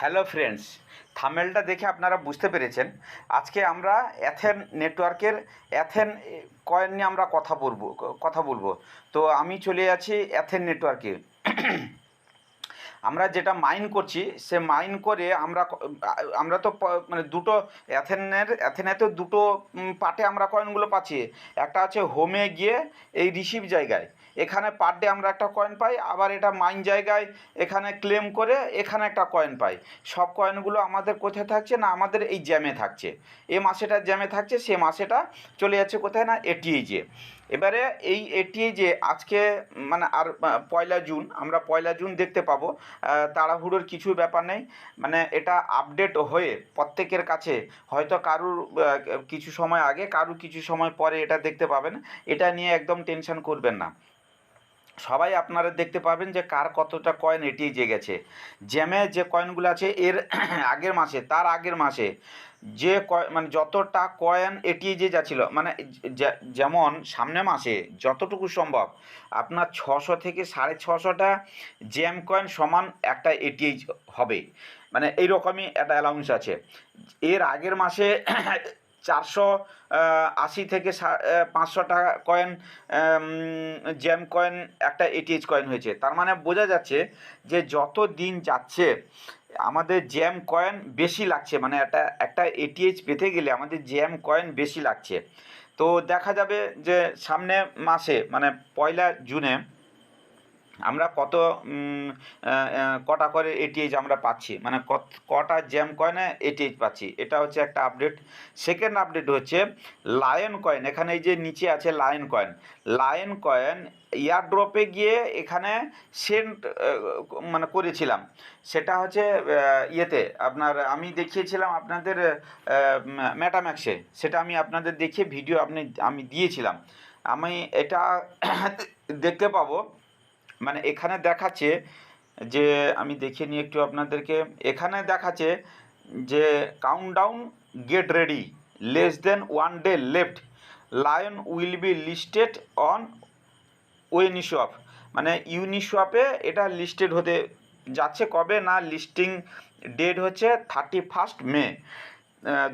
Hello friends, থাম্বনেলটা দেখে আপনারা বুঝতে পেরেছেন। আজকে আমরা অ্যাথেন নেটওয়ার্কের অ্যাথেন কয়েন নিয়ে আমরা কথা বলবো। তো আমি চলে যাচ্ছি অ্যাথেন নেটওয়ার্কে। আমরা যেটা মাইন করছি সে মাইন করে আমরা তো মানে দুটো অ্যাথেনে তো দুটো পার্টে আমরা কয়েনগুলো পাচ্ছি। একটা আছে হোমে গিয়ে এই রিসিভ জায়গায়, এখানে পার ডে আমরা একটা কয়েন পাই, আবার এটা মাইন জায়গায় এখানে ক্লেম করে এখানে একটা কয়েন পাই। সব কয়েনগুলো আমাদের কোথায় থাকছে না, আমাদের এই জ্যামে থাকছে। এ মাসেটা জ্যামে থাকছে, সে মাসেটা চলে যাচ্ছে কোথায় না এটিএইচে। এবারে এই এটিএইচে আজকে মানে আর 1 জুন, আমরা 1 জুন দেখতে পাবো। তাড়াহুড়োর কিছু ব্যাপার নেই, মানে এটা আপডেট হয়ে প্রত্যেকের কাছে হয়তো কারুর কিছু সময় আগে, কারুর কিছু সময় পরে এটা দেখতে পাবেন। এটা নিয়ে একদম টেনশন করবেন না। সবাই আপনারা দেখতে পাবেন যে কার কতটা কয়েন এটিএইচে গেছে। জ্যামে যে কয়েনগুলো আছে এর আগের মাসে, তার আগের মাসে যে মানে যতটা কয়েন এটিএইচে যাচ্ছিলো, মানে যেমন সামনের মাসে যতটুকু সম্ভব আপনার 600 থেকে 650টা জ্যাম কয়েন সমান একটা এটিএইচ হবে, মানে এইরকমই একটা অ্যালাউন্স আছে। এর আগের মাসে 480 থেকে 500 টাকা কয়েন জ্যাম কয়েন একটা এটিএইচ কয়েন হয়েছে। তার মানে বোঝা যাচ্ছে যে যত দিন যাচ্ছে আমাদের জ্যাম কয়েন বেশি লাগছে, মানে একটা এটিএইচ পেতে গেলে আমাদের জ্যাম কয়েন বেশি লাগছে। তো দেখা যাবে যে সামনে মাসে মানে 1 জুনে আমরা কটা করে এটিএইচ আমরা পাচ্ছি, মানে কটা জ্যাম কয়েনে এটিএইচ পাচ্ছি, এটা হচ্ছে একটা আপডেট। সেকেন্ড আপডেট হচ্ছে লায়ন কয়েন। এখানে এই যে নিচে আছে লায়ন কয়েন এয়ারড্রপে গিয়ে এখানে সেন্ড মানে করেছিলাম। সেটা হচ্ছে ইয়েতে আপনার আমি দেখিয়েছিলাম আপনাদের মেটাম্যাক্সে, সেটা আমি আপনাদের দেখিয়ে ভিডিও আমি দিয়েছিলাম। আমি এটা দেখতে পাবো, মানে এখানে দেখাচ্ছে যে আমি দেখিয়ে নিই একটু আপনাদেরকে। এখানে দেখাচ্ছে যে countdown, get ready, less than 1 day left, lion will be listed on Uniswap. মানে ইউনিসোয়াপে এটা লিস্টেড হতে যাচ্ছে। কবে না, লিস্টিং ডেট হচ্ছে 31 মে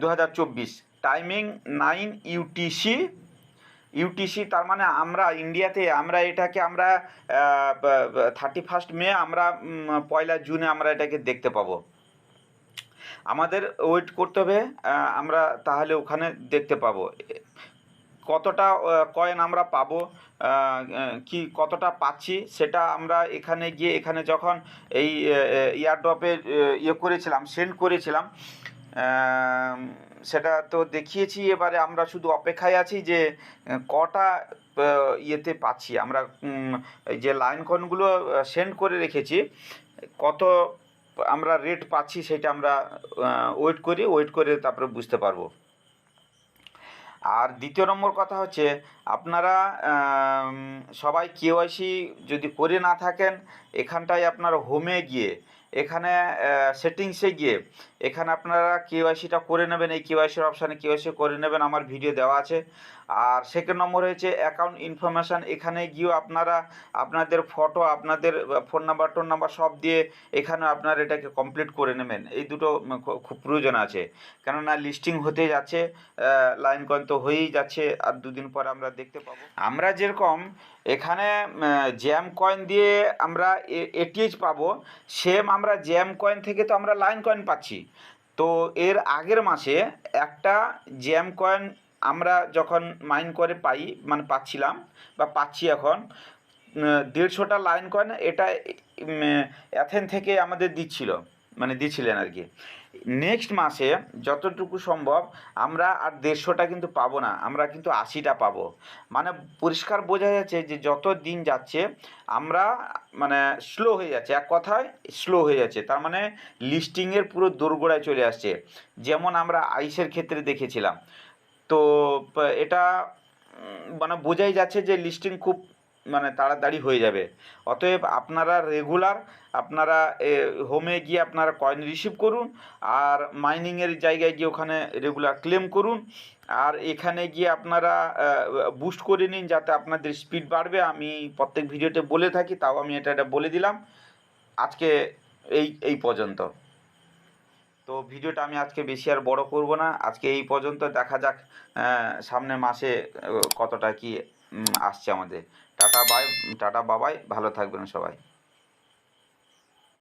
2024, টাইমিং 9 UTC। তার মানে আমরা ইন্ডিয়াতে আমরা এটাকে আমরা 31 মে আমরা 1 জুনে আমরা এটাকে দেখতে পাবো। আমাদের ওয়েট করতে হবে, আমরা তাহলে ওখানে দেখতে পাবো কতটা কয়েন আমরা পাবো, কতটা পাচ্ছি সেটা আমরা এখানে গিয়ে, এখানে যখন এই এয়ারড্রপে করেছিলাম, সেন্ড করেছিলাম, সেটা তো দেখিয়েছি। এবারে আমরা শুধু অপেক্ষায় আছি যে কটা ইয়েতে পাচ্ছি আমরা। এই যে লাইন কয়েনগুলো সেন্ড করে রেখেছি, কত আমরা রেট পাচ্ছি সেটা আমরা ওয়েট করে তারপরে বুঝতে পারবো। আর দ্বিতীয় নম্বর কথা হচ্ছে আপনারা সবাই কেওয়াইসি যদি করে না থাকেন, এখানটায় আপনারা হোমে গিয়ে এখানে সেটিংসে গিয়ে এখানে আপনারা কেওয়াইসিটা করে নেবেন। এই কেওয়াইসির অপশানে কেওয়াইসি করে নেবেন, আমার ভিডিও দেওয়া আছে। আর সেকেন্ড নম্বর হয়েছে অ্যাকাউন্ট ইনফরমেশান। এখানে গিয়েও আপনারা আপনাদের ফটো, আপনাদের ফোন নাম্বার সব দিয়ে এখানে আপনারা এটাকে কমপ্লিট করে নেবেন। এই দুটো খুব প্রয়োজন আছে, কেননা লিস্টিং হতে যাচ্ছে, লাইন কয়েন তো হয়েই যাচ্ছে, আর 2 দিন পর আমরা দেখতে পাবো। আমরা যেরকম এখানে জ্যাম কয়েন দিয়ে আমরা এটিএইচ পাবো, সেম আমরা জ্যাম কয়েন থেকে তো আমরা লাইন কয়েন পাচ্ছি। তো এর আগের মাসে একটা জ্যাম কয়েন আমরা যখন মাইন করে পাই, মানে পাচ্ছিলাম বা পাচ্ছি এখন 150টা লাইন কয়েন, এটা অ্যাথেন থেকে আমাদের দিচ্ছিলেন আর কি। নেক্সট মাসে যতটুকু সম্ভব আমরা আর 150টা কিন্তু পাবো না, আমরা কিন্তু 80টা পাবো। মানে পরিষ্কার বোঝা যাচ্ছে যে যত দিন যাচ্ছে আমরা মানে স্লো হয়ে যাচ্ছে, এক কথায় স্লো হয়ে যাচ্ছে। তার মানে লিস্টিংয়ের পুরো দোরগোড়ায় চলে আসছে, যেমন আমরা আইসের ক্ষেত্রে দেখেছিলাম। তো এটা মানে বোঝাই যাচ্ছে যে লিস্টিং খুব মানে তাড়াতাড়ি হয়ে যাবে। অতএব আপনারা রেগুলার আপনারা হোমে গিয়ে আপনারা কয়েন রিসিভ করুন, আর মাইনিংয়ের জায়গায় গিয়ে ওখানে রেগুলার ক্লেম করুন, আর এখানে গিয়ে আপনারা বুস্ট করে নিন যাতে আপনাদের স্পিড বাড়বে। আমি প্রত্যেক ভিডিওতে বলে থাকি, তাও আমি এটা বলে দিলাম। আজকে এই পর্যন্ত। তো ভিডিওটা আমি আজকে বেশি আর বড় করব না, আজকে এই পর্যন্ত। দেখা যাক সামনের মাসে কতটা কি আসছে আমাদের। টাটা বাই, টাটা বাবাই, ভালো থাকবেন সবাই।